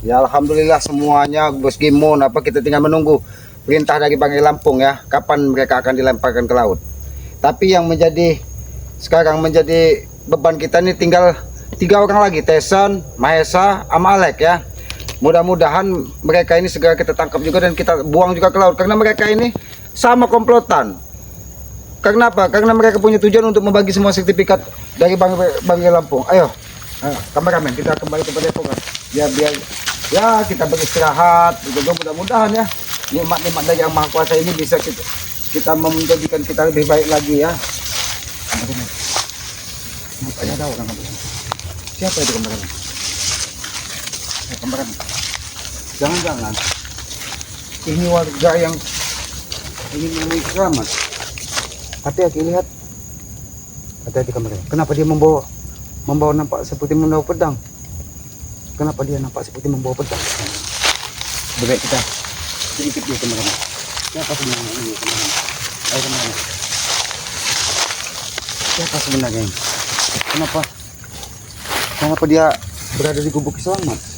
Ya alhamdulillah semuanya Bos Gimun. Kita tinggal menunggu perintah dari Banggai Lampung ya, kapan mereka akan dilemparkan ke laut. Tapi yang sekarang menjadi beban kita ini tinggal 3 orang lagi, Tyson, Mahesa, sama Alek ya. Mudah-mudahan mereka ini segera kita tangkap juga dan kita buang juga ke laut, karena mereka ini sama komplotan. Karena apa? Karena mereka punya tujuan untuk membagi semua sertifikat dari Banggai Lampung. Ayo, kameramen, kita kembali ke Depok ya, biar ya kita beristirahat. Juga mudah-mudahan ya nikmat-nikmat dari Yang Maha Kuasa ini bisa kita menjadikan kita lebih baik lagi ya. Nampaknya ada orang. Siapa itu kameramen? Kameramen, jangan-jangan ini warga yang ingin menemui selamat. Hati-hati, lihat, hati-hati kameramen. Kenapa dia membawa nampak seperti membawa pedang? Kenapa dia nampak seperti membawa pedang? Lebih baik kita sedikit dia kameramen. Siapa sebenarnya ini kameramen? Ayo kameramen, siapa sebenarnya ini? Kenapa dia berada di gubuk selamat?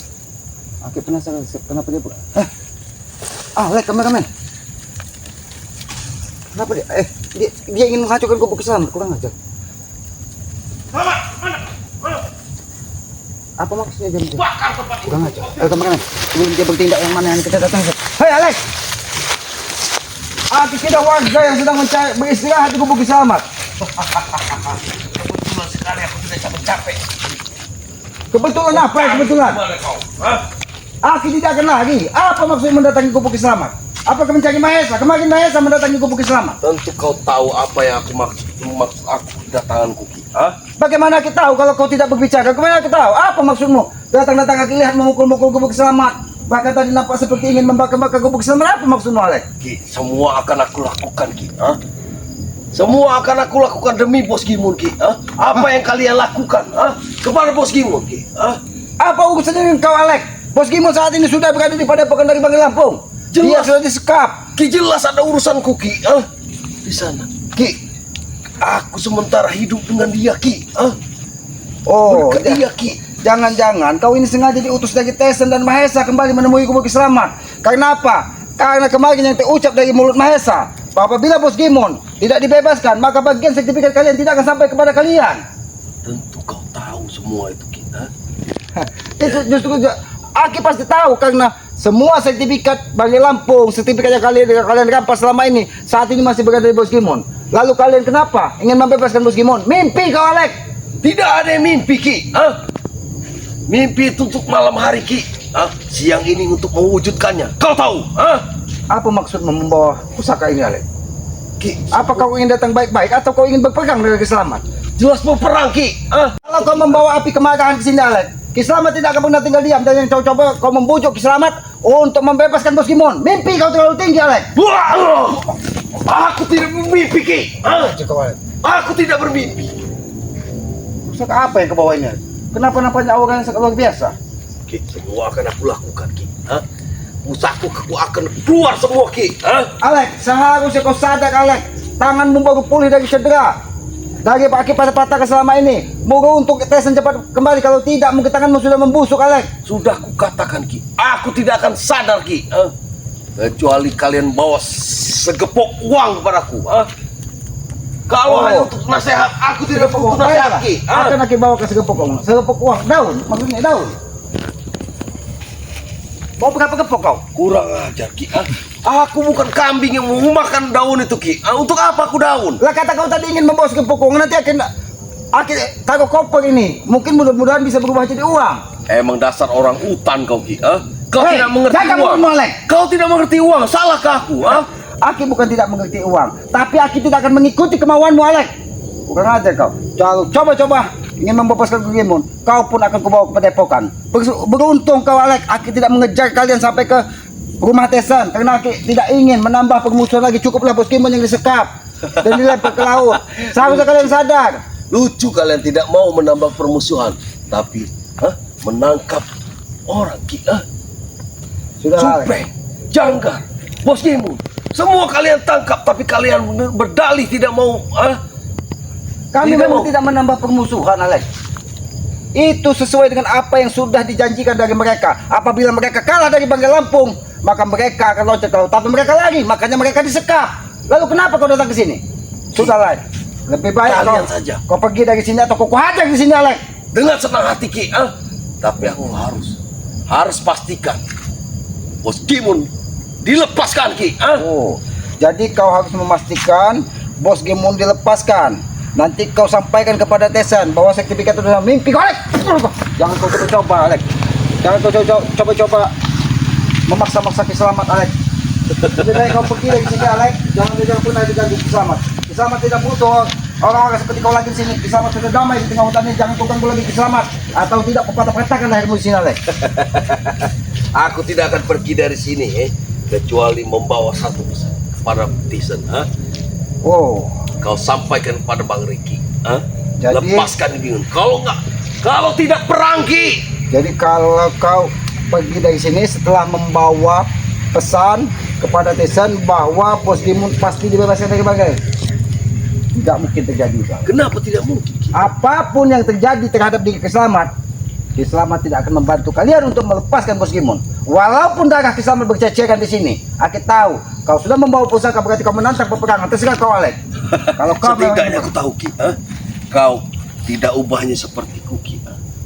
Aku penasaran kenapa dia lihat kameramen. Kenapa dia ingin menghancurkan gubuk selamat? Kurang ajar. Mana? Apa maksudnya jam itu? Bakar tempat ini. Kurang ajar. Ayo kameramen, sebelum dia bertindak yang mana yang kita datang. Hei Alex, kita warga yang sedang beristirahat di gubuk selamat. Kebetulan sekali aku tidak capek. Kebetulan apa ya kebetulan? Gimana kau? Hah? Aku tidak akan lagi. Apa maksud mendatangi gubuk selamat? Apakah mencari Mahesa? Kemarin Mahesa mendatangi gubuk selamat. Tentu kau tahu apa yang aku maksud aku kedatanganku, Ki. Hah? Bagaimana kita tahu kalau kau tidak berbicara? Bagaimana kita tahu? Apa maksudmu? Datang-datang aku lihat memukul-mukul gubuk selamat. Bahkan tadi nampak seperti ingin membakar-bakar gubuk selamat. Apa maksudmu, Alek? Ki, semua akan aku lakukan, Ki. Hah? Semua akan aku lakukan demi Bos Gimun, Ki. Hah? Apa yang kalian lakukan? Hah? Kepada Bos Gimun, Ki. Hah? Apa urusannya dengan kau, Alek? Bos Gimun saat ini sudah berada di padepokan dari Banggai Lampung. Dia Jelas. sudah disekap. Ki, jelas ada urusanku, Ki. Hah? Di sana. Ki, aku sementara hidup dengan dia, Ki. Hah? Oh, Berkat dia, Ki. jangan-jangan kau ini sengaja diutus dari Tyson dan Mahesa kembali menemui gubuk selamat. Karena apa? Karena kemarin yang terucap dari mulut Mahesa, apabila Bos Gimun tidak dibebaskan, maka bagian sertifikat kalian tidak akan sampai kepada kalian. Tentu kau tahu semua itu, Ki. Hah? Itu justru Aki pasti tahu, karena semua sertifikat Banggai Lampung, sertifikat yang kalian rampas selama ini, saat ini masih berada di Bos Gimun. Lalu kalian kenapa ingin membebaskan Bos Gimun? Mimpi kau, Alek. Tidak ada yang mimpi, Ki. Hah? Mimpi itu untuk malam hari, Ki. Hah? Siang ini untuk mewujudkannya. Kau tahu? Hah? Apa maksud membawa pusaka ini, Alek? Ki, Apa kau ingin datang baik-baik atau kau ingin berperang dengan Kiselamat? jelas mau perang, Ki. Hah? Kalau kau membawa api kemarahan ke sini, Alek, Kiselamat tidak akan pernah tinggal diam. Dan yang coba kau membujuk Kiselamat untuk membebaskan Bos Gimun. Mimpi kau terlalu tinggi, Alek. Wah! Aku tidak bermimpi, Ki. Hah? Alek. Aku tidak bermimpi. Pusaka apa yang kau bawa ini, Alek? Kenapa nampaknya auranya sangat luar biasa? Ki, semua akan aku lakukan, Ki. Hah? Musaku aku akan keluar semua, Ki. Hah? Alek, seharusnya kau sadar, Alek. Tanganmu baru pulih dari cedera, dari akibat patah selama ini. Moga untuk Tyson cepat kembali. Kalau tidak, mungkin tanganmu sudah membusuk, Alek. Sudah kukatakan, Ki. Aku tidak akan sadar, Ki. Hah? Kecuali kalian bawa segepok uang kepadaku. Hah? Kalau hanya untuk nasihat, aku tidak butuh nasihat, Ki. Hah? Akan aku bawa ke segepok uang. Segepok uang, daun, maksudnya daun. Mau berapa gepok kau? Kurang ajar, Ki. Hah? Aku bukan kambing yang mau makan daun itu, Ki. Untuk apa aku daun? Lah kata kau tadi ingin membawa segepok uang, nanti akan taruh koper ini. Mungkin mudah-mudahan bisa berubah jadi uang. Emang dasar orang utan kau, Ki. Hah? Kau Hei, tidak mengerti jangan uang. melek. Kau tidak mengerti uang. Salahkah aku? Hah? Aki bukan tidak mengerti uang, tapi Aki tidak akan mengikuti kemauanmu, Alek. Bukan aja kau. Coba-coba ingin membebaskan Gimun, kau pun akan kubawa ke padepokan. Beruntung kau, Alek. Aki tidak mengejar kalian sampai ke rumah Tyson, karena Aki tidak ingin menambah permusuhan lagi. Cukuplah Bos Gimun yang disekap dan dilempar ke laut. Seharusnya kalian sadar. Lucu kalian tidak mau menambah permusuhan, tapi menangkap orang, Ki. Sudah, Alek. Supeng, Janggar, Bos Gimun, semua kalian tangkap, tapi kalian berdalih tidak mau. Kami Tidak memang mau. tidak menambah permusuhan, Alek. Itu sesuai dengan apa yang sudah dijanjikan dari mereka. Apabila mereka kalah dari Banggai Lampung, maka mereka akan loncat ke laut. Tapi mereka lari, makanya mereka disekap. Lalu kenapa kau datang ke sini? Sudahlah, lebih baik Kalian kau, saja. kau pergi dari sini atau kau hajar di sini, Alek. Dengan senang hati Ki, tapi aku harus pastikan Bos Gimun dilepaskan Ki. Oh, jadi kau harus memastikan Bos Gimun dilepaskan. Nanti kau sampaikan kepada Tesan bahwa sertifikat itu adalah mimpi kau, Alek. Jangan kau coba-coba, Alek. Jangan kau coba-coba memaksa-maksa Kiselamat, Alek. Lebih baik kau pergi dari sini, Alek. Jangan pernah diganggu Kiselamat. Kiselamat tidak butuh orang-orang seperti kau lagi di sini. Kiselamat sudah damai di tengah hutan ini. Jangan kau ganggu lagi Kiselamat, atau tidak kau patah-patahkan lehermu di sini, Alek. Aku tidak akan pergi dari sini kecuali membawa satu pesan kepada Tisen. Oh, Kau sampaikan kepada Bang Riki. Jadi- Lepaskan Gimun. Kalau tidak perang Ki. jadi kalau kau pergi dari sini setelah membawa pesan kepada Tesan bahwa Bos Gimun pasti dibebaskan dari Banggai, tidak mungkin terjadi, Kak. Kenapa tidak mungkin Ki? Apapun yang terjadi terhadap diri Kiselamat, Kiselamat tidak akan membantu kalian untuk melepaskan Bos Gimun. Walaupun darah Kiselamat berceceran di sini, aku tahu kau sudah membawa pusaka, berarti kau menantang peperangan. Terserah kau, Alek. Kalau kau Setidaknya aku tahu Ki. Kau tidak ubahnya seperti Ki.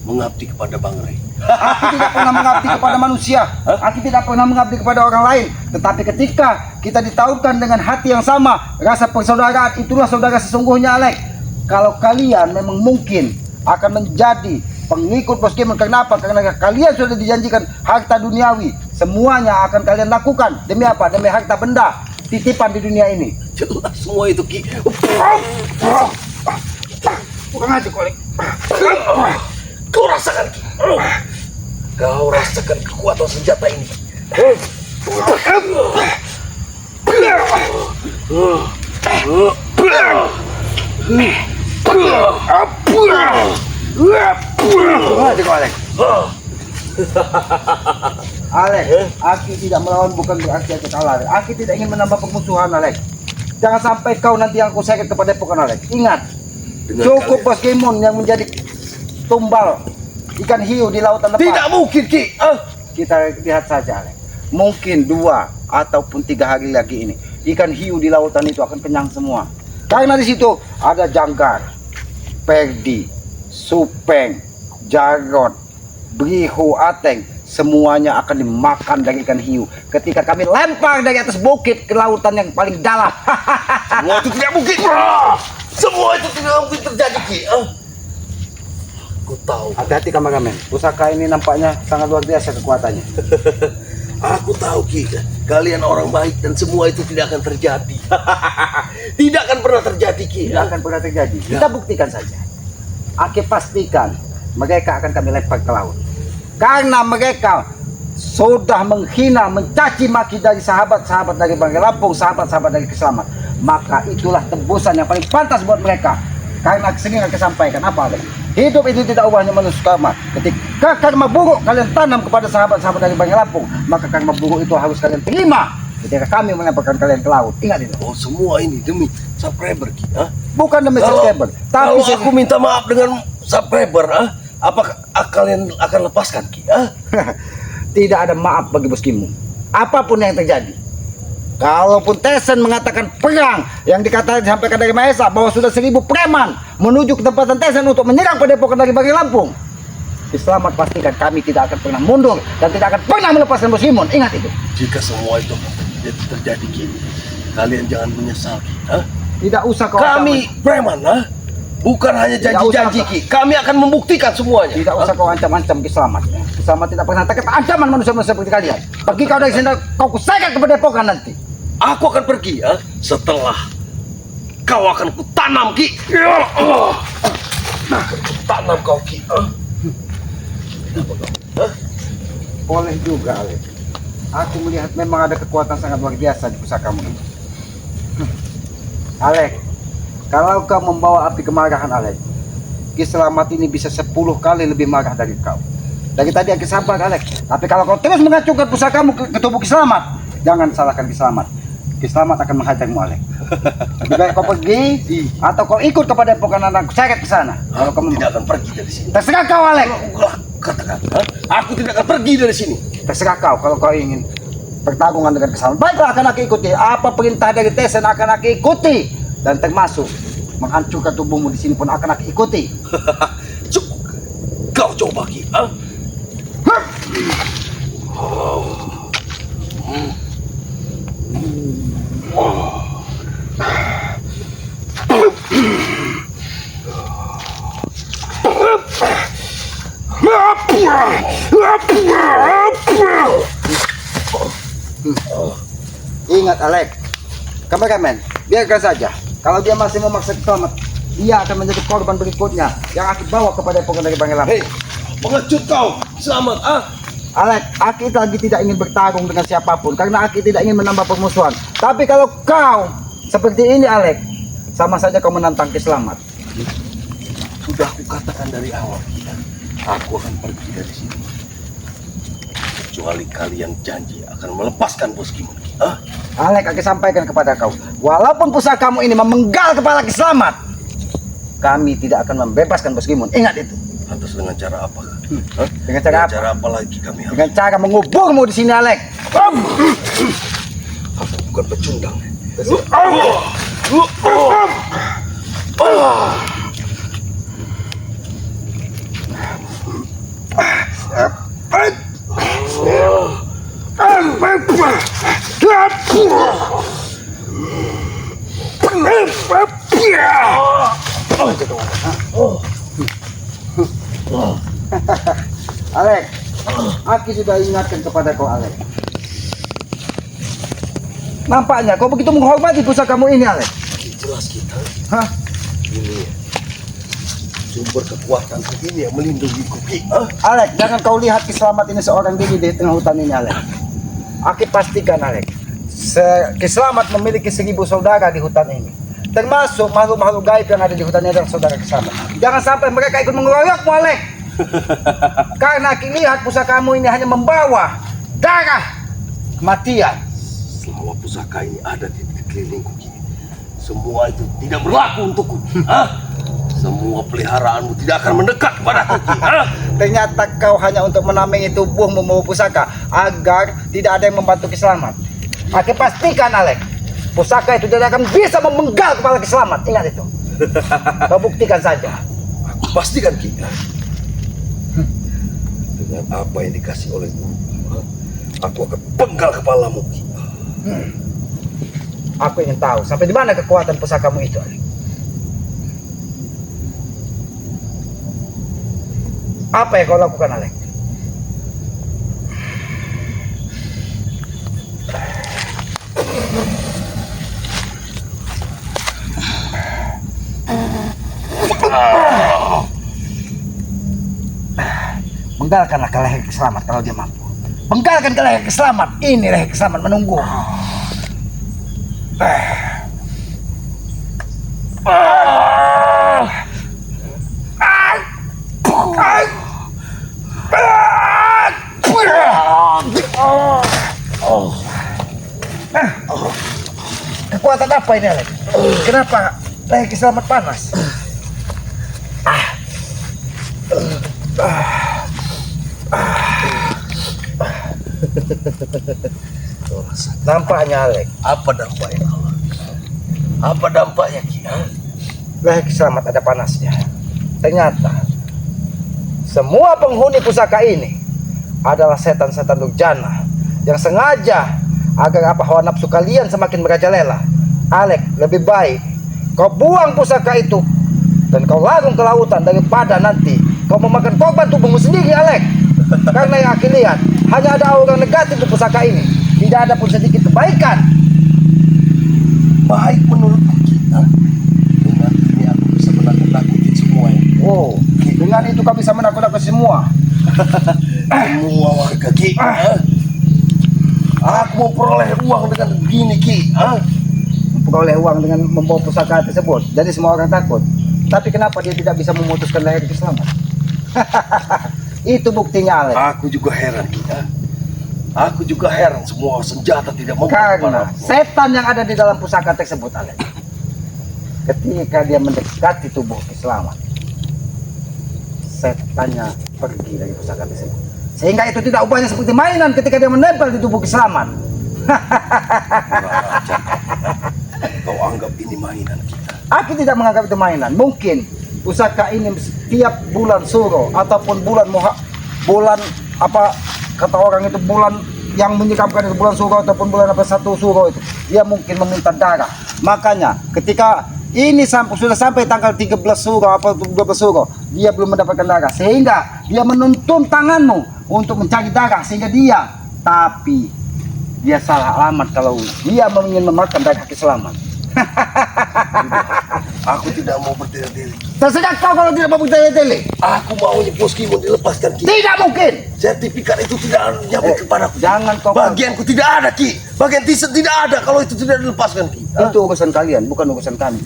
Mengabdi kepada Bang Rey. Aku tidak pernah mengabdi kepada manusia. Aku tidak pernah mengabdi kepada orang lain. Tetapi ketika kita ditautkan dengan hati yang sama, rasa persaudaraan, itulah saudara sesungguhnya, Alek. Kalau kalian memang mungkin akan menjadi pengikut Bos Gimun, kenapa? Karena kalian sudah dijanjikan harta duniawi. Semuanya akan kalian lakukan. Demi apa? Demi harta benda titipan di dunia ini. Jelas semua itu Ki. Bukan aja, Kolek. Kau rasakan Ki. Kau rasakan kekuatan senjata ini. Bukan aja, Kolek. Alek, aku tidak melawan bukan berarti aku kalah. Aku tidak ingin menambah permusuhan, Alek. Jangan sampai kau nanti yang aku seret kepada Depokan, Alek. Ingat, Dengan cukup kalian- Bos Gimun yang menjadi tumbal ikan hiu di lautan lepas. Tidak mungkin Ki. Kita lihat saja, Alek. Mungkin 2 ataupun 3 hari lagi ini ikan hiu di lautan itu akan kenyang semua. Karena di situ ada Janggar, Perdi, Supeng, Jarot, Brihu, Ateng, semuanya akan dimakan dari ikan hiu ketika kami lempar dari atas bukit ke lautan yang paling dalam. Semua itu tidak mungkin. Semua itu tidak mungkin terjadi Ki. Aku tahu. Hati-hati kameramen, pusaka ini nampaknya sangat luar biasa kekuatannya. Aku tahu Ki. Kalian orang baik dan semua itu tidak akan terjadi. Tidak akan pernah terjadi Ki. Tidak akan pernah terjadi. Kita buktikan saja. Aku pastikan mereka akan kami lempar ke laut. Karena mereka sudah menghina, mencaci maki dari sahabat-sahabat dari Banggai Lampung, sahabat-sahabat dari Kiselamat. Maka itulah tebusan yang paling pantas buat mereka. Karena sering aku sampaikan apa, Alek? Hidup itu tidak ubahnya manusia karma. Ketika karma buruk kalian tanam kepada sahabat-sahabat dari Banggai Lampung, maka karma buruk itu harus kalian terima ketika kami melemparkan kalian ke laut. Ingat itu. Oh, semua ini demi subscriber Ki. Bukan demi subscriber, Kalau tapi aku minta maaf dengan subscriber, apakah kalian akan lepaskan Ki? tidak ada maaf bagi Bos Gimun. Apapun yang terjadi. Kalaupun Tesan mengatakan perang, yang dikatakan disampaikan dari Mahesa bahwa sudah 1000 preman menuju ke tempatan Tesan untuk menyerang padepokan dari Banggai Lampung, Kiselamat pastikan kami tidak akan pernah mundur dan tidak akan pernah melepaskan Bos Gimun. Ingat itu. Jika semua itu terjadi Ki, kalian jangan menyesal Ki. Tidak usah kau Kami preman, bukan hanya Tidak janji-janji usah, Ki. Kami akan membuktikan semuanya. tidak usah kau ancam-ancam Kiselamat. Kiselamat tidak pernah takut ancaman manusia-manusia seperti kalian. Pergi kau dari sini, kau kusekat ke padepokan nanti. Aku akan pergi setelah kau akan kutanam Ki. Tanam kau Ki. Boleh juga, Alek. Aku melihat memang ada kekuatan sangat luar biasa di pusakamu ini. Alek, kalau kau membawa api kemarahan, Alek, Kiselamat ini bisa 10 kali lebih marah dari kau. Dari tadi aku sabar, Alek. Tapi kalau kau terus mengacungkan pusakamu ke tubuh Kiselamat, jangan salahkan Kiselamat. Ki Selamat akan menghajarmu, Alek. Lebih baik kau pergi atau kau ikut kepada epokan anakku seret ke sana. Kalau Aku kamu tidak akan pergi dari sini. terserah kau, Alek. Katakan, aku tidak akan pergi dari sini. Terserah kau kalau kau ingin pertarungan dengan kesalahan. Baiklah, akan aku ikuti. Apa perintah dari Tesen akan aku ikuti. Dan termasuk menghancurkan tubuhmu di sini pun akan aku ikuti. Cukup. Kau coba Ki. Ingat, Alek. Kameramen, biarkan saja. Kalau dia masih memaksa Selamat, dia akan menjadi korban berikutnya yang aku bawa kepada epokan dari Bang Elam. Hei, pengecut kau. Selamat, Alek, aku lagi tidak ingin bertarung dengan siapapun karena aku tidak ingin menambah permusuhan. Tapi kalau kau seperti ini, Alek, sama saja kau menantang Ki Selamat. Sudah aku katakan dari awal, aku akan pergi dari sini. Kecuali kalian janji akan melepaskan bos Kimun. Alek, aku sampaikan kepada kau, walaupun pusakamu ini memenggal kepala Ki Selamat, kami tidak akan membebaskan Bos Gimun. Ingat itu. Lantas dengan cara apa? Dengan cara apa? Cara apa lagi kami harus? Dengan cara menguburmu di sini, Alek. Aku bukan pecundang. Alek, aku sudah ingatkan kepada kau, Alek. Nampaknya kau begitu menghormati pusakamu ini, Alek. Jelas kita. Hah? Ini sumber kekuatan ini yang melindungiku. Alek, jangan kau lihat Ki Selamat ini seorang diri di tengah hutan ini, Alek. Aku pastikan, Alek, Ki Selamat memiliki 1000 saudara di hutan ini. Termasuk makhluk-makhluk gaib yang ada di hutan ini adalah saudara Ki Selamat. Jangan sampai mereka ikut mengeroyokmu, Alek. Karena aku lihat pusakamu ini hanya membawa darah kematian. Selama pusaka ini ada di sekelilingku, semua itu tidak berlaku untukku. Semua peliharaanmu tidak akan mendekat kepadaku. Ternyata kau hanya untuk menamai tubuhmu membawa pusaka agar tidak ada yang membantu Ki Selamat. Aku pastikan, Alek, pusaka itu tidak akan bisa memenggal kepala Ki Selamat. Ingat itu. Kau buktikan saja. Aku pastikan Ki. Dengan apa yang dikasih oleh guru, aku akan penggal kepalamu Ki. Aku ingin tahu sampai di mana kekuatan pusakamu itu, Alek. Apa yang kau lakukan, Alek? Penggalkanlah ke leher Ki Selamat kalau dia mampu. Penggalkan ke leher Ki Selamat. Ini leher Ki Selamat menunggu. Kekuatan apa ini, Alek? Kenapa leher Ki Selamat panas? Nampaknya, Alek, Apa dampaknya? Apa dampaknya Ki? leher Ki Selamat ada panasnya. Ternyata semua penghuni pusaka ini adalah setan-setan durjana yang sengaja agar apa hawa nafsu kalian semakin merajalela. Alek, lebih baik kau buang pusaka itu dan kau larung ke lautan daripada nanti kau memakan korban tubuhmu sendiri, Alek. Karena yang aku lihat hanya ada orang negatif di pusaka ini. Tidak ada pun sedikit kebaikan. Baik menurutku Ki. Dengan ini aku bisa menakut-nakuti semuanya. Oh, dengan itu kau bisa menakut-nakuti semua. Semua warga Ki. Aku mau peroleh uang dengan begini Ki. Peroleh uang dengan membawa pusaka tersebut. Jadi semua orang takut. Tapi kenapa dia tidak bisa memutuskan leher Ki Selamat? Itu buktinya, Alek. Aku juga heran Ki. Aku juga heran semua senjata tidak mampu Karena kepadaku. setan yang ada di dalam pusaka tersebut, Ale, ketika dia mendekati tubuh Selamat, setannya pergi dari pusaka tersebut. Sehingga itu tidak ubahnya seperti mainan ketika dia menempel di tubuh Selamat. Raja, kau anggap ini mainan kita? Aku tidak menganggap itu mainan. Mungkin pusaka ini setiap bulan Suro ataupun bulan bulan apa kata orang itu, bulan yang menyikamkan itu bulan Suro ataupun bulan apa satu Suro itu, dia mungkin meminta darah. Makanya ketika ini sudah sampai tanggal 13 Suro apa 12 Suro, dia belum mendapatkan darah, sehingga dia menuntun tanganmu untuk mencari darah, sehingga tapi dia salah alamat kalau dia ingin memakan darah Selamat. Aku tidak mau bertele-tele. Terserah kau kalau tidak mau bertele-tele. Aku maunya Bos Kimon dilepaskan, Ki. Tidak mungkin. Sertifikat itu tidak nyampe kepadaku. Jangan kau. Bagianku tidak ada, Ki. Bagian Tyson tidak ada kalau itu tidak dilepaskan, Ki. Itu urusan kalian, bukan urusan kami.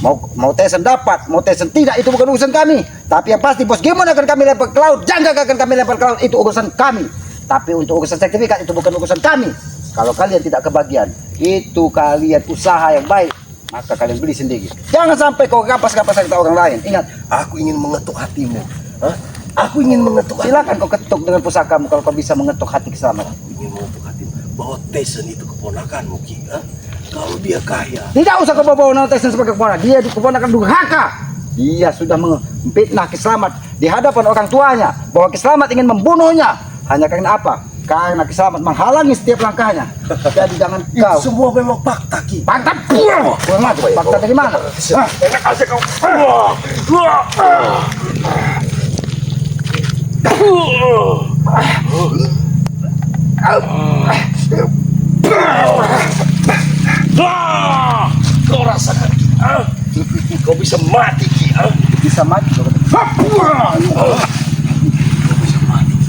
Mau Tyson dapat, mau Tyson tidak, itu bukan urusan kami. Tapi yang pasti Bos Kimon akan kami lempar ke laut, Jangga akan kami lempar ke laut, itu urusan kami. Tapi untuk urusan sertifikat itu bukan urusan kami. Kalau kalian tidak kebagian, itu kalian usaha yang baik, maka kalian beli sendiri. Jangan sampai kau kampas-kampas kata orang lain. Ingat, Aku ingin mengetuk hatimu. Hah? Aku ingin mengetuk silakan kau ketuk dengan pusakamu kalau kau bisa mengetuk hati keselamatan. Aku ingin mengetuk hatimu bahwa Tyson itu keponakanmu, Ki. Hah? Kalau dia kaya, Tidak usah kau bawa Tyson sebagai keponakan. Dia keponakan durhaka. Dia sudah memfitnah Selamat di hadapan orang tuanya bahwa Selamat ingin membunuhnya. Hanya karena apa? Karena Selamat menghalangi setiap langkahnya. Jadi jangan itu kau. semua memang fakta, Ki. Fakta buang. Buang aja. Fakta dari mana? Hah? Enak aja kau. Kau rasakan, Ki. Hah? Kau bisa mati, Ki. Hah? Bisa mati.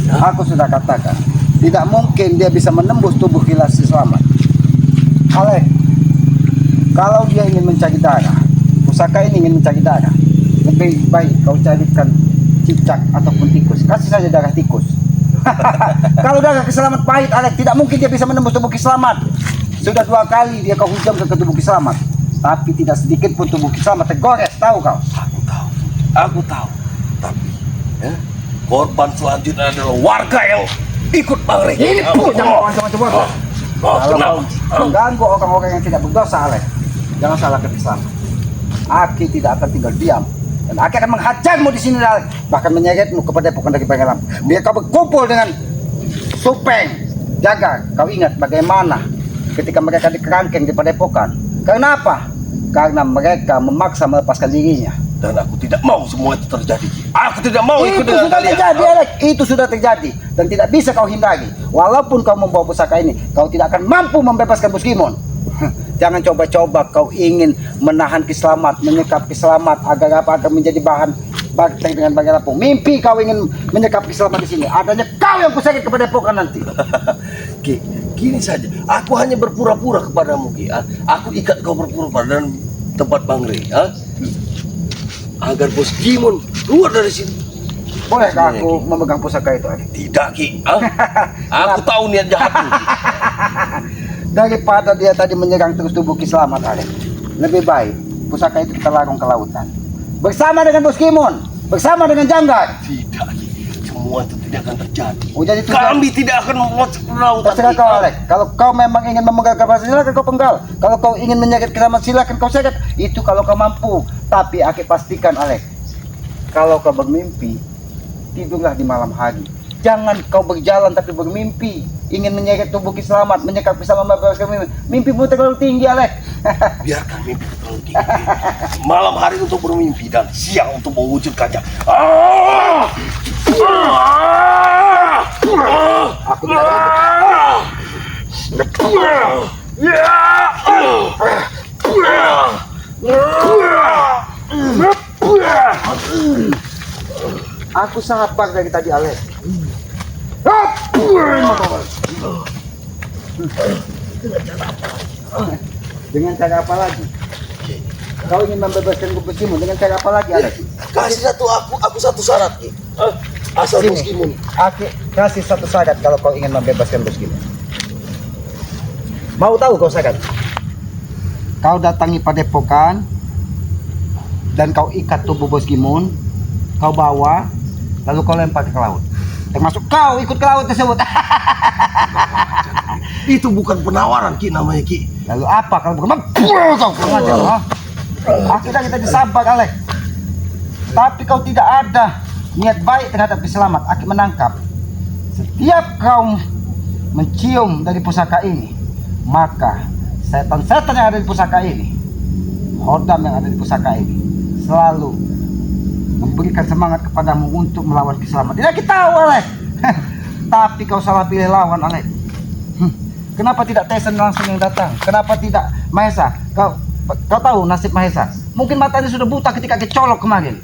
Aku sudah katakan, tidak mungkin dia bisa menembus tubuh kilas Selamat. Ale, kalau dia ingin mencari darah, pusaka ini ingin mencari darah, lebih baik kau carikan cicak ataupun tikus. Kasih saja darah tikus. Kalau darah Selamat pahit, Ale, tidak mungkin dia bisa menembus tubuh Selamat. Sudah 2 kali dia kau hujam ke tubuh Selamat, tapi tidak sedikit pun tubuh Selamat tergores. Tahu kau? Aku tahu. Tapi, ya, korban selanjutnya adalah warga yang ikut Bang Rey. Ini pun jangan macam-macam. Kalau Kenapa? kau mengganggu orang-orang yang tidak berdosa, Ale, jangan salahkan Selamat. Aki tidak akan tinggal diam, dan Aki akan menghajarmu di sini, Ale. Bahkan menyeretmu kepada Padepokan Daging Pangeran. Biar kau berkumpul dengan Supeng. Jaga, kau ingat bagaimana ketika mereka dikerangkeng di Padepokan. Karena apa? Karena mereka memaksa melepaskan dirinya. Dan aku tidak mau semua itu terjadi, Ki. Aku tidak mau ikut Itu dengan sudah kalian. terjadi, Alek. Itu sudah terjadi dan tidak bisa kau hindari. Walaupun kau membawa pusaka ini, kau tidak akan mampu membebaskan Bos Kimon. Jangan coba-coba kau ingin menahan Selamat, menyekap Selamat agar apa? Agar menjadi bahan bakti dengan Bang Lampung. Mimpi kau ingin menyekap Selamat di sini. Adanya kau yang kusakit kepada Padepokan nanti. Ki, gini saja. Aku hanya berpura-pura kepadamu, Ki. Aku ikat kau berpura-pura dan tempat Bang Rey, agar Bos Kimon keluar dari sini. Bolehkah aku memegang pusaka itu, Alek? Tidak, Ki. Aku tahu niat jahatmu, Ki. Daripada dia tadi menyerang terus tubuh Selamat, Alek, lebih baik pusaka itu kita larung ke lautan bersama dengan Bos Kimon, bersama dengan Janggar. Tidak, Ki. Semua itu tidak akan terjadi. Oh, jadi itu Kami tidak akan memasuk ke lautan. terserah kau, Alek. Kalau kau memang ingin memegang kapal, silakan kau penggal. Kalau kau ingin menyeret Selamat, silakan kau seret. Itu kalau kau mampu. Tapi Aki pastikan, Alek, kalau kau bermimpi, tidurlah di malam hari. Jangan kau berjalan tapi bermimpi. Ingin menyeret tubuh Selamat, menyekap Selamat, membebaskan mimpi. Mimpimu terlalu tinggi, Alek. Biarkan mimpi terlalu tinggi. Malam hari untuk bermimpi dan siang untuk mewujudkannya. Aku tidak Aku sabar dari tadi, Alek. Dengan cara apa lagi? Kau ingin membebaskan Bos Kimon dengan cara apa lagi, Alek? Kasih aku satu syarat, Ki. Asal Bos Kimon. Aki kasih satu syarat kalau kau ingin membebaskan Bos Gimon. Mau tahu kau syarat? Kau datangi padepokan dan kau ikat tubuh Bos Gimon, kau bawa, lalu kau lempar ke laut. Termasuk kau ikut ke laut tersebut. Itu bukan penawaran Ki namanya Ki. Lalu apa kalau bukan mampus kau kurang ajar, ha? Akhirnya kita disabar, Alek. Tapi kau tidak ada niat baik terhadap Selamat. Aki menangkap. Setiap kau mencium dari pusaka ini, maka setan-setan yang ada di pusaka ini, hodam yang ada di pusaka ini, selalu memberikan semangat kepadamu untuk melawan Selamat. Tidak kita tahu, Alek. Tapi kau salah pilih lawan, Alek. Kenapa tidak Tesen langsung yang datang? Kenapa tidak Mahesa? Kau tahu nasib Mahesa? Mungkin matanya sudah buta ketika kecolok kemarin.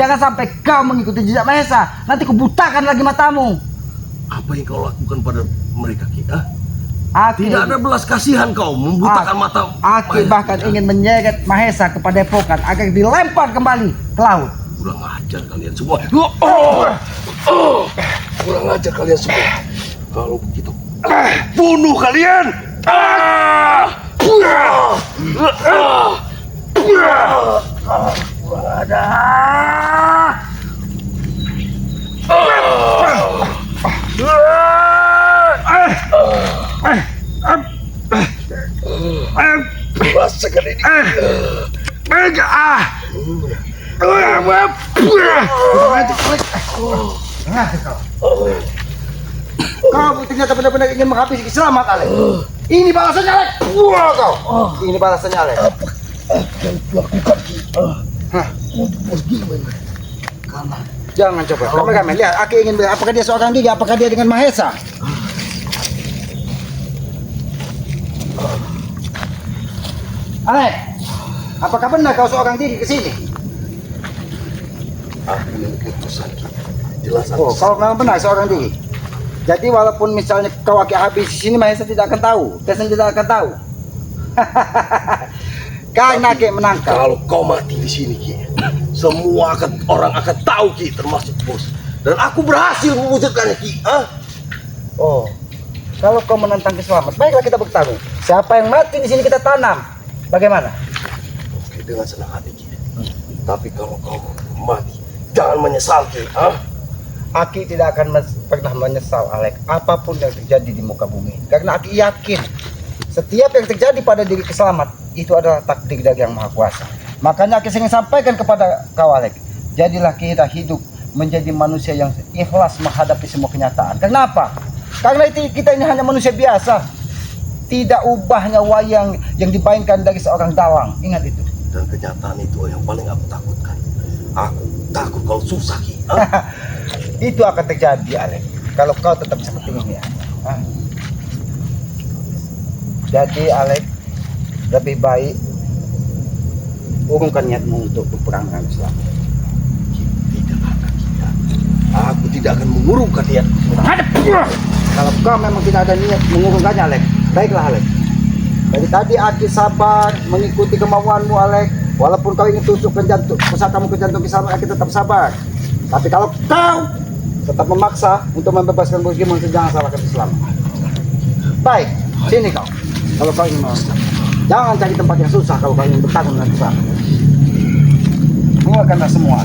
Jangan sampai kau mengikuti jejak Mahesa. Nanti kubutakan lagi matamu. Apa yang kau lakukan pada mereka Ki? Aki, Tidak ada belas kasihan kau membutakan mata. Aki bahkan ingin menyeret Mahesa ke padepokan agar dilempar kembali ke laut. Kurang ajar kalian semua. Kurang ajar kalian semua. Kalau begitu, bunuh kalian. Kurang ada. Rasakan ini. Kau ternyata benar-benar ingin menghabisi Selamat, Alek. Ini balasannya, Alek. Wah, kau. Ini balasannya, Alek. Yang lakukan untuk Bos Gimon. Karena Jangan coba. Kamu lihat. Aki ingin apakah dia seorang diri? Apakah dia dengan Mahesa? Alek, apakah benar kau seorang diri ke sini? aku memiliki pesan jelas Oh, kalau memang benar seorang diri. Jadi walaupun misalnya kau Aki habis di sini, Mahesa tidak akan tahu. Tesen tidak akan tahu. Karena Ki menangkap. Kalau kau mati di sini Ki, semua orang akan tahu Ki, termasuk Bos. Dan aku berhasil mewujudkannya Ki. Oh, kalau kau menentang Selamat, baiklah kita bertarung. Siapa yang mati di sini kita tanam. Bagaimana? Oke, dengan senang hati Ki. Tapi kalau kau mati, jangan menyesal Ki. Aki tidak akan pernah menyesal, Alek, apapun yang terjadi di muka bumi. Karena Aki yakin setiap yang terjadi pada diri Selamat itu adalah takdir dari Yang Maha Kuasa. Makanya Aki sering sampaikan kepada kau, Alek, jadilah kita hidup menjadi manusia yang ikhlas menghadapi semua kenyataan. Kenapa? Karena itu kita ini hanya manusia biasa. Tidak ubahnya wayang yang dimainkan dari seorang dalang. Ingat itu. Dan kenyataan itu yang paling aku takutkan. Aku takut kau susah Ki. Itu akan terjadi, Alek, kalau kau tetap seperti ini ya. Jadi, Alek, lebih baik urungkan niatmu untuk berperang dengan Selamat. Tidak akan kita. Aku tidak akan mengurungkan niat. Kalau kau memang tidak ada niat mengurungkannya, Alek, baiklah, Alek. Dari tadi Aki sabar mengikuti kemauanmu, Alek. Walaupun kau ingin tusukkan jantung, pusakamu ke jantung Selamat, Aki tetap sabar. Tapi kalau kau tetap memaksa untuk membebaskan Bos Gimon, jangan salahkan Selamat. Baik, sini kau. Kalau kau ingin memaksa, jangan cari tempat yang susah kalau kau ingin bertarung dengan Selamat. Keluarkanlah semua.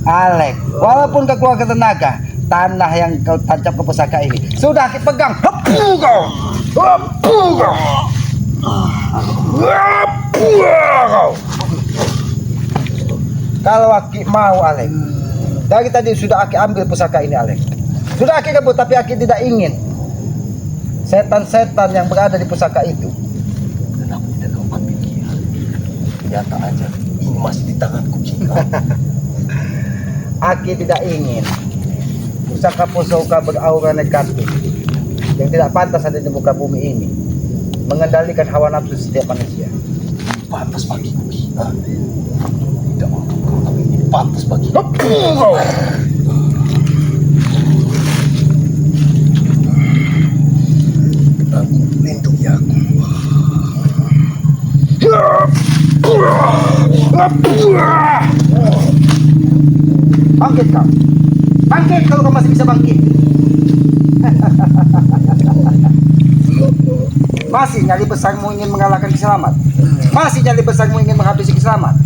Alek, walaupun kekuatan tenaga, tanah yang kau tancap ke pusaka ini sudah Aki pegang. Hepu kau, hepu kau, hepu kau. Kalau Aki mau, Alek, dari tadi sudah Aki ambil pusaka ini, Alek. Sudah Aki rebut, tapi Aki tidak ingin setan-setan yang berada di pusaka itu. Dan aku tidak akan ambil Ki. Ternyata aja ini masih di tanganku Ki. Aki tidak ingin pusaka-pusaka beraura negatif yang tidak pantas ada di muka bumi ini mengendalikan hawa nafsu setiap manusia. Pantas bagiku Ki. Tidak untuk kau, tapi ini pantas bagiku. Aku lindungi aku. Bangkit kau. Bangkit kalau kau masih bisa bangkit. Masih nyali besarmu ingin mengalahkan Kiselamat? Masih nyali besarmu ingin menghabisi Kiselamat?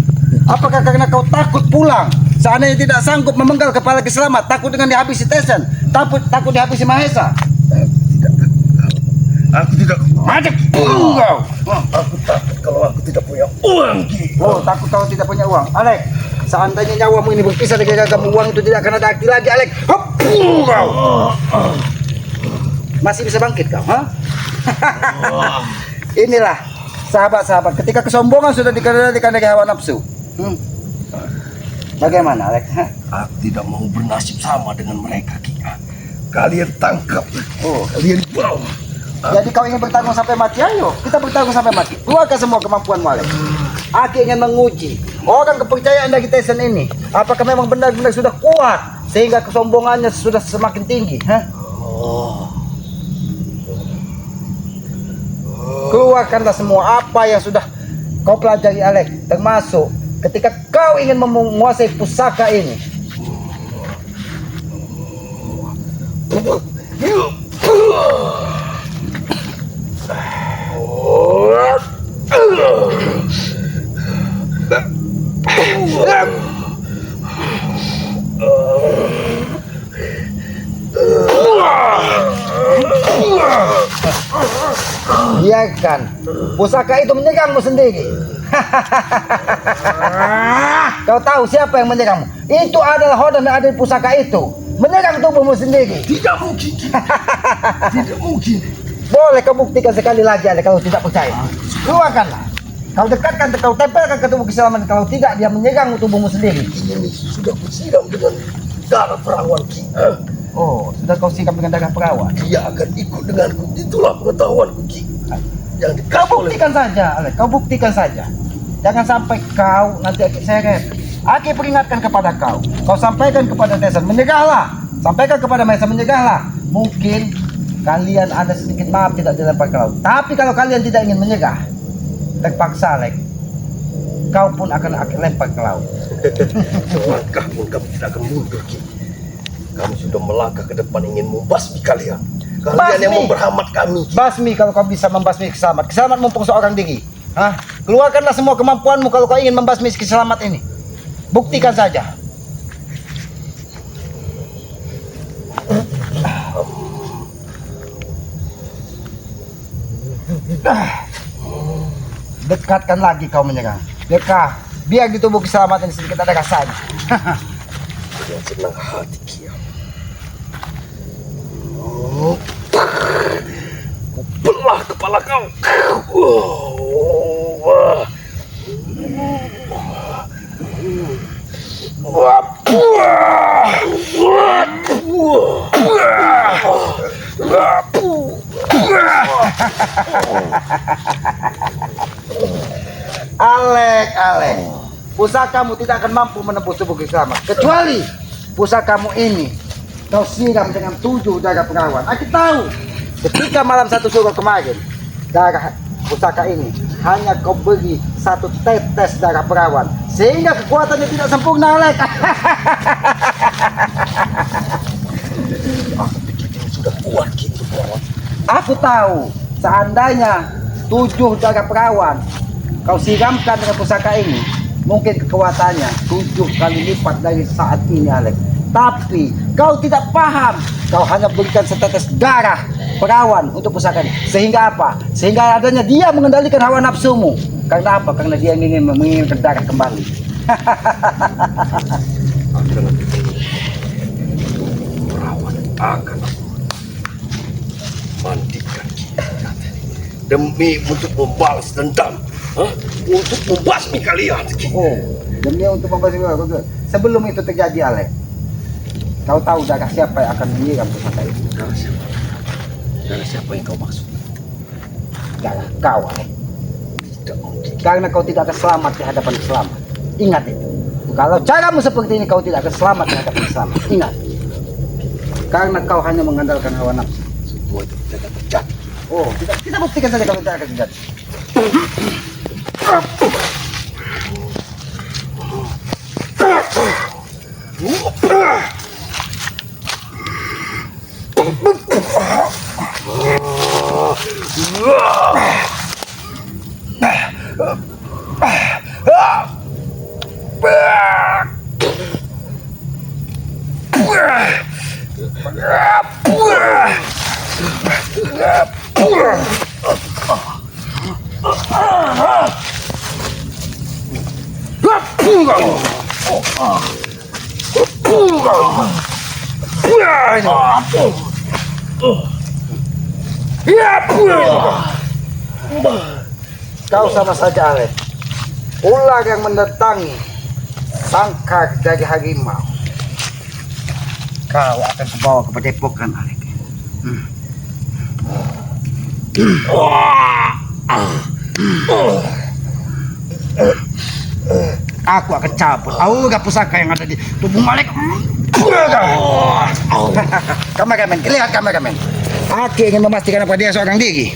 Apakah karena kau takut pulang? Seandainya tidak sanggup memenggal kepala Kiselamat, takut dengan dihabisi Tesen, takut dihabisi Mahesa? Aku tidak Macet! Aku takut kalau aku tidak punya uang Ki. Oh, takut kalau tidak punya uang. Alek, seandainya nyawamu ini berpisah dengan kamu, uang itu tidak akan ada arti lagi, Alek. Hop! Kau. Masih bisa bangkit kau, ha? Inilah sahabat-sahabat, ketika kesombongan sudah dikendalikan dari hawa nafsu. Bagaimana, Alek? Aku tidak mau bernasib sama dengan mereka Ki. Kalian tangkap. Oh, Kalian bawa. jadi kau ingin bertarung sampai mati? Ayo, kita bertarung sampai mati. Keluarkan semua kemampuanmu, Alek. Aku ingin menguji orang kepercayaan dari Tesen ini. Apakah memang benar-benar sudah kuat sehingga kesombongannya sudah semakin tinggi? Keluarkanlah semua apa yang sudah kau pelajari, Alek. Termasuk ketika kau ingin menguasai pusaka ini. Biarkan pusaka itu menyerangmu sendiri. Kau tahu siapa yang menyerangmu? Itu adalah Hodan yang ada di pusaka itu, menyerang tubuhmu sendiri. Tidak mungkin Ki. Tidak mungkin. Boleh kau buktikan sekali lagi, Alek, kalau tidak percaya. Keluarkanlah. Kau dekatkan, kau tempelkan ke tubuh Kiselamat. Kalau tidak, dia menyerang tubuhmu sendiri. Ini sudah kusiram dengan darah perawan Ki. Oh, sudah kau sikap dengan darah perawan. Dia akan ikut denganku. Itulah pengetahuanku Ki. Yang Kau dikasih oleh buktikan saja, Alek. Kau buktikan saja. Jangan sampai kau nanti Aki seret. Aki peringatkan kepada kau. Kau sampaikan kepada Tesen, menyegahlah. Sampaikan kepada Mahesa, menyegahlah. Mungkin kalian ada sedikit maaf tidak dilempar ke laut. Tapi kalau kalian tidak ingin menyegah, terpaksa, Alek, kau pun akan lempar ke laut. Selangkah pun kamu tidak akan mundur Ki. Kamu sudah melangkah ke depan ingin membasmi kalian. Kalian yang Basmi. memperhamat kami. Basmi kalau kau bisa membasmi Kiselamat. Kiselamat mumpung seorang diri. Keluarkanlah semua kemampuanmu kalau kau ingin membasmi Kiselamat ini. Buktikan saja. Dekatkan lagi kau menyerang. Dekat. Biar di tubuh Kiselamat ini sedikit ada rasanya. Dengan senang hati Ki. Belah kepala kau. Alek, pusakamu tidak akan mampu menembus tubuh Kiselamat kecuali pusakamu ini kau siram dengan 7 darah perawan. Aku tahu ketika malam 1 Suro kemarin, darah pusaka ini hanya kau beri 1 tetes darah perawan sehingga kekuatannya tidak sempurna, Alek. Aku pikir ini sudah kuat Ki untuk melawan. Aku tahu seandainya 7 darah perawan kau siramkan dengan pusaka ini, mungkin kekuatannya 7 kali lipat dari saat ini, Alek. Tapi kau tidak paham. Kau hanya berikan setetes darah perawan untuk pusaka ini. Sehingga apa? Sehingga adanya dia mengendalikan hawa nafsumu. Karena apa? Karena dia ingin menginginkan darah kembali. Perawan akan mandikan kita demi untuk membalas dendam. Hah? Untuk membasmi kalian. Oh, demi untuk membasmi kalian. Sebelum itu terjadi, Alek, kau tahu darah siapa yang akan menyiram pusaka itu? Darah siapa? Darah siapa yang kau maksud? Darah kau, Alek. Karena kau tidak akan selamat di hadapan selamat. Ingat itu. Kalau caramu seperti ini, kau tidak akan selamat di hadapan selamat. Ingat. Karena kau hanya mengandalkan hawa nafsu. Semua itu tidak akan terjadi. Oh, kita buktikan saja kalau tidak akan terjadi. Kau sama saja, Alek. Ular yang mendatangi sangkar dari harimau. Kau akan kubawa ke padepokan, Alek. Aku akan cabut aura pusaka yang ada di tubuh Alek. Kameramen, lihat kameramen. Aku ingin memastikan apa dia seorang diri.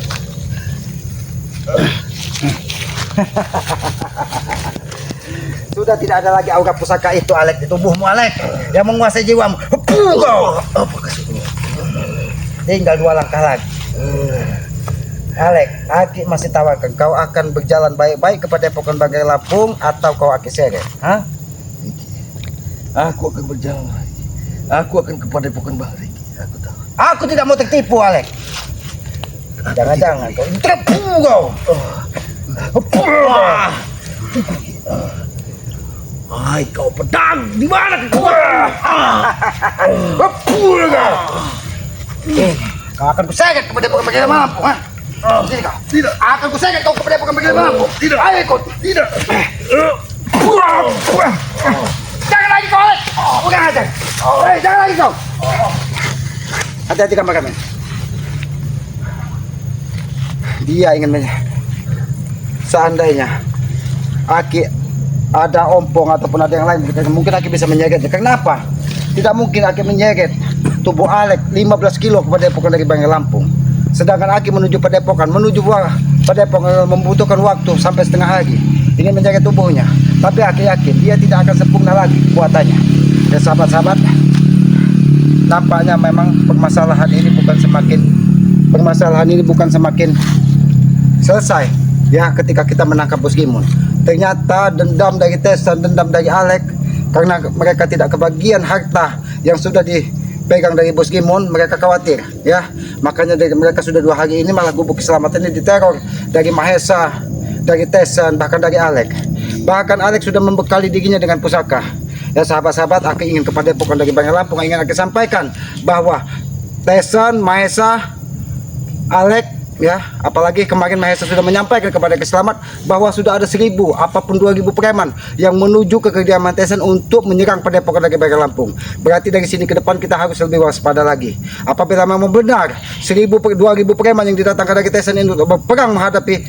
Sudah tidak ada lagi aura pusaka itu, Alek, di tubuhmu, Alek, yang menguasai jiwamu. Tinggal 2 langkah lagi. Alek, Aki masih tawarkan kau akan berjalan baik-baik kepada Padepokan Banggai Lampung atau kau Aki seret? Hah? Aku akan berjalan lagi. Aku akan kepada Padepokan Banggai. Aku tahu. Aku tidak mau tertipu, Alek. Jangan-jangan kau tertipu kau. Hai kau pedang, di mana kau? Kau akan kuseret kepada Padepokan Banggai Lampung, ha? Sini kau. Tidak. Akan kuseret kau kepada Padepokan Banggai Lampung. Tidak. Ayo ikut. Tidak. Jangan lagi kau, Alek. Bukan aja. Jangan lagi kau. Hati-hati kameramen. Dia ingin seandainya Aki ada ompong ataupun ada yang lain, mungkin Aki bisa menyegetnya. Kenapa? Tidak mungkin Aki menyeret tubuh Alek 15 kilo ke Padepokan dari Banggai Lampung. Sedangkan Aki menuju Padepokan, Padepokan membutuhkan waktu sampai setengah hari ingin menjaga tubuhnya. Tapi Aki yakin dia tidak akan sempurna lagi kuatannya. Ya sahabat-sahabat, nampaknya memang permasalahan ini bukan semakin selesai ya ketika kita menangkap Bos Gimun. Ternyata dendam dari Tesan, dendam dari Alek, karena mereka tidak kebagian harta yang sudah dipegang dari Bos Gimun, mereka khawatir ya. Makanya mereka sudah 2 hari ini malah gubuk keselamatan ini diteror dari Mahesa, dari Tesan, bahkan dari Alek. Bahkan Alek sudah membekali dirinya dengan pusaka. Ya sahabat-sahabat, aku ingin kepada Padepokan dari Banggai Lampung ingin aku sampaikan bahwa Tesan, Mahesa, Alek ya, apalagi kemarin Mahesa sudah menyampaikan kepada Keselamat bahwa sudah ada 1000 apapun 2000 preman yang menuju ke kediaman Tesan untuk menyerang Padepokan dari Banggai Lampung. Berarti dari sini ke depan kita harus lebih waspada lagi. Apabila memang benar 1000 2000 preman yang didatangkan dari Tesan ini untuk berperang menghadapi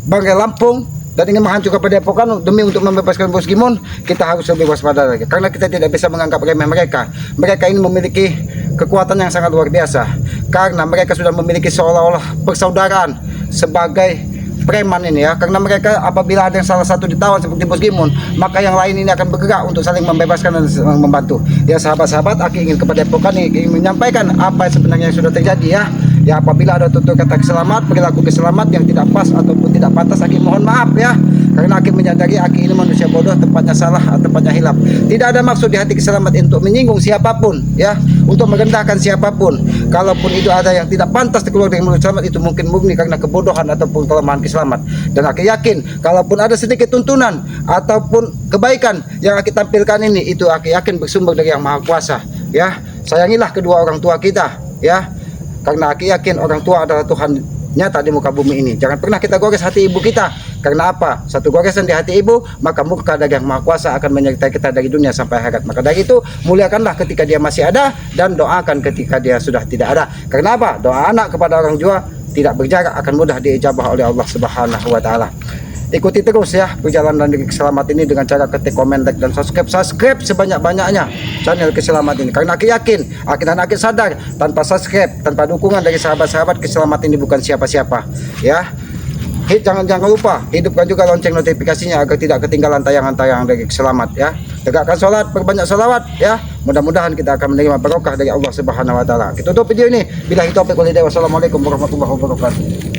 Banggai Lampung dan ingin menghancurkan Padepokan demi untuk membebaskan Bos Gimun, kita harus lebih waspada lagi karena kita tidak bisa menganggap remeh mereka. Mereka ini memiliki kekuatan yang sangat luar biasa karena mereka sudah memiliki seolah-olah persaudaraan sebagai preman ini ya, karena mereka apabila ada yang salah satu ditawan seperti Bos Gimun, maka yang lain ini akan bergerak untuk saling membebaskan dan membantu. Ya sahabat-sahabat, aku ingin kepada Padepokan ini ingin menyampaikan apa sebenarnya yang sudah terjadi ya. Ya apabila ada tutur kata Keselamat, perilaku Keselamat yang tidak pas ataupun tidak pantas, Aki mohon maaf ya. Karena Aki menyadari Aki ini manusia bodoh, tempatnya salah, tempatnya hilaf. Tidak ada maksud di hati Keselamat untuk menyinggung siapapun ya, untuk merendahkan siapapun. Kalaupun itu ada yang tidak pantas keluar dari mulut Keselamat, itu mungkin murni karena kebodohan ataupun kelemahan Keselamat. Dan Aki yakin kalaupun ada sedikit tuntunan ataupun kebaikan yang Aki tampilkan ini, itu Aki yakin bersumber dari Yang Maha Kuasa ya. Sayangilah kedua orang tua kita ya, karena Aki yakin orang tua adalah Tuhan nyata di muka bumi ini. Jangan pernah kita gores hati ibu kita. Karena apa? Satu goresan di hati ibu, maka murka dari Yang Maha Kuasa akan menyertai kita dari dunia sampai akhirat. Maka dari itu, muliakanlah ketika dia masih ada dan doakan ketika dia sudah tidak ada. Karena apa? Doa anak kepada orang tua tidak berjarak akan mudah diijabah oleh Allah Subhanahu wa taala. Ikuti terus ya perjalanan dari Keselamat ini dengan cara ketik komen, like, dan subscribe sebanyak-banyaknya channel Keselamat ini. Karena aku yakin, dan aku sadar tanpa subscribe, tanpa dukungan dari sahabat-sahabat Keselamat ini bukan siapa-siapa ya. Jangan lupa hidupkan juga lonceng notifikasinya agar tidak ketinggalan tayangan-tayangan dari Keselamat ya. Tegakkan sholat, perbanyak sholawat ya. Mudah-mudahan kita akan menerima barokah dari Allah Subhanahu wa taala. Kita tutup video ini. Billahi taufiq wal hidayah. Wassalamualaikum warahmatullahi wabarakatuh.